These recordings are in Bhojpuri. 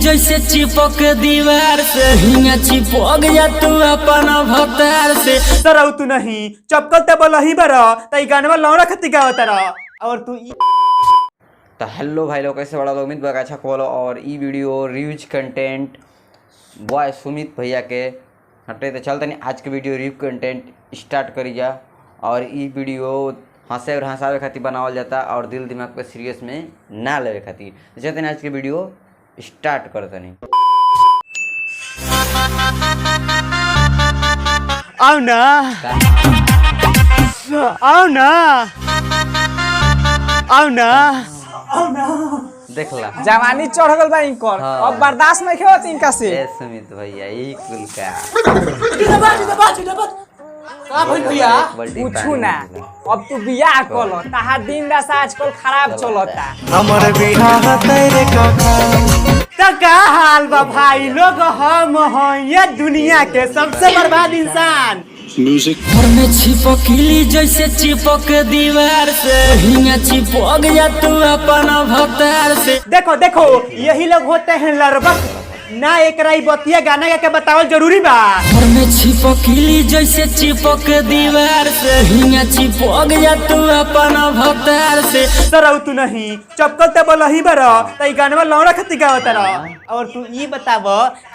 जैसे चिपक दीवार से हिया चिपक जा तू अपन भतार से। तरह तू नहीं चपकल ते बोलही बरा तई गानवा लौड़ा खती गावत रहा और तू तो हेलो भाई लोग, कैसे बड़ा लोग उम्मीद बगा अच्छा बोलो। और ई video reviews content boy Sumit भैया के हटे तो चलते नहीं। आज के वीडियो रिव्यू कंटेंट स्टार्ट करी जा। और ई वीडियो हंसे और हंसावे खातिर बनावल जाता और दिल दिमाग पे सीरियस में ना लेवे खातिर। तो चलते नहीं आज के वीडियो स्टार्ट करते नहीं। आओ ना आओ ना आओ ना आओ ना देखला जवानी चढ़ गल बा इनकर। हाँ। अब बर्दाश्त नहीं होत इनका से। ए सुमित भैया यही कुल का का भइल भैया पूछू ना, अब तू बियाह कर लो, ताहा दिन दशा आजकल खराब चलता। हमर बिहार तेरे का का हाल बा भाई लोग, हम हैं ये दुनिया के सबसे बर्बाद इंसान। घर में चिपकली जैसे चिपक दीवार से हिया चिपक जा तू अपन भतार से। देखो देखो यही लोग होते हैं लड़बक ना। एक राई बतिया गाना गा के बतावल जरूरी बा। घर में चिपकली जैसे चिपक दीवार से हिया चिपक जा तू अपन भतार से। तरह तू नहीं चपकल ते बोलही बरा तई गानवा लौड़ा खती गावत रहा और तू ई बताव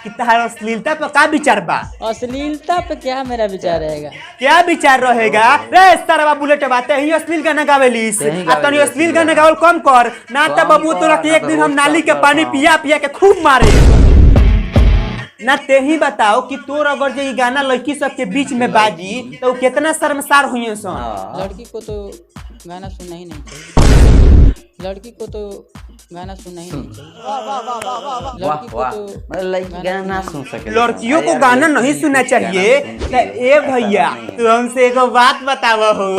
कि तहार अश्लीलता पर का विचार बा। अश्लीलता पे क्या मेरा विचार रहेगा? क्या विचार रहेगा रे सरवा बुलेट बाते ही अश्लील गाना गावेलिस। आ तनी अश्लील गाना गावल कम कर ना त बाबू तोरा के एक दिन हम नाली के पानी पिया पिया के खूब मारे ना। ते ही बताओ कि तोर अगर जे ई गाना लड़की सब के बीच में बाजी तो कितना शर्मसार हुई सन। लड़की को तो गाना सुनना ही नहीं चाहिए। लड़की को तो गाना सुनना ही नहीं चाहिए। लड़की को तो लड़की गाना ना सुन सके। लड़कियों को गाना नहीं सुनना चाहिए। ए भैया तू हमसे एगो बात बताव हो,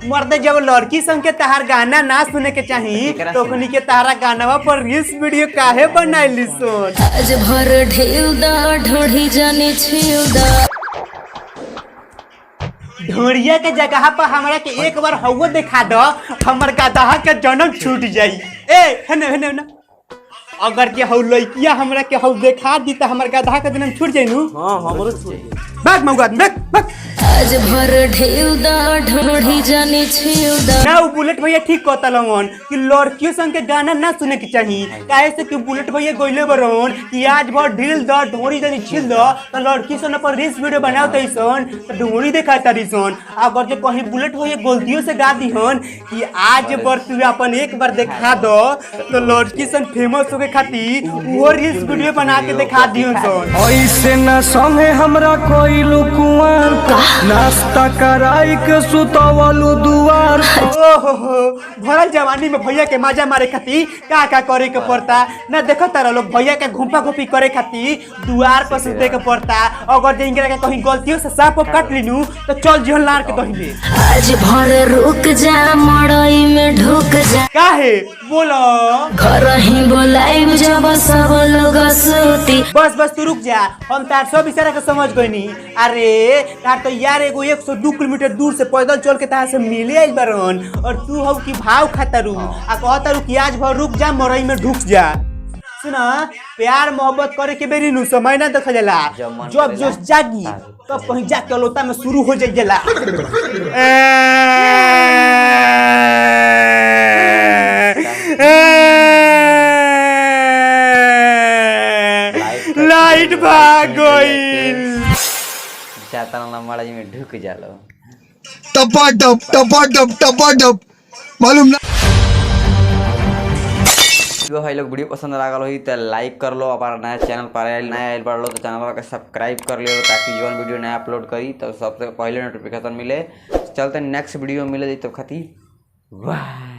मर्द जब लड़की संग के तहार गाना ना सुने के चाहिए तो ओखनी के तहारा गानवा पर रील्स वीडियो काहे बनाइली सोन। आज भर ढेउ दा ढोढ़ी जाने छेउ दा। ढोरिया के जगह पर हमरा के एक बार हवा दिखा दो, हमर गदहा के जन्म छूट जाई। ए हने हने ना अगर के हौ लइकिया हमरा के हौ देखा दी त हमर गदहा के जन्म छूट जाई नु। हां हमरो छूट जाई। भाग मौगा भाग। आज भर ढेउ दा ढोढ़ी जाने छेउ दा। ना वो बुलेट भैया ठीक कहता लगन कि लड़कियों संग के गाना ना सुने के चाहिए। काहे से कि बुलेट भैया गोइले बरन कि आज भर ढील द ढोरी जनी छिल द तो लड़की सन पर रील्स वीडियो बनावत सन तो ढोरी दिखाता सन। अगर जो कहीं बुलेट भैया गलतियों से गा दीहन कि आज बार तू अपन एक बार दिखा दो तो लड़की सन फेमस होके खातिर वो रील्स वीडियो बना के दिखा दिहन सन। ऐसे न संगे हमरा कोई लुकुआर नाश्ता कराई के सुतवलू दुआर। ओहो भरल जवानी में भैया के मजा मारे खातिर का करे के पड़ता ना। देखो तारा लोग भैया के घुपा घुपी करे खातिर दुआर पर सुते के पड़ता। अगर जे इंगरा के कहीं गलतियों से सांप काट लिनू तो चल जिहन लार के दहिले। आज भर रुक जा मड़ई में ढुक जा। काहे बोलो घर ही बोलाइब जब सब लोग सूती। बस तू रुक जा, हम तार सब इशारा के समझ गइनी। अरे तार तो यार एगो 102 किलोमीटर दूर से पैदल चल के तार से मिले आइल बारन और तू हौ की भाव खातारू आ कहतारू कि आज भर रुक जा मरई में ढुक जा। सुना प्यार मोहब्बत करे के बेरी नु समय ना देखा जाला। जब जोश जागी तब कहीं जाके अलोता में शुरू हो जाई जाला। लाइट भाग गइल। जाता ना मड़ई में ढुक जालो टपा मालूम ना। जो भाई लोग वीडियो पसंद लागल हो तो लाइक कर लो। और नया चैनल पर नया आइल बढ़ लो तो चैनल को सब्सक्राइब कर लो ताकि जो वीडियो नया अपलोड करी तो सबसे पहले नोटिफिकेशन मिले। चलते नेक्स्ट वीडियो मिले तब खातिर वाह।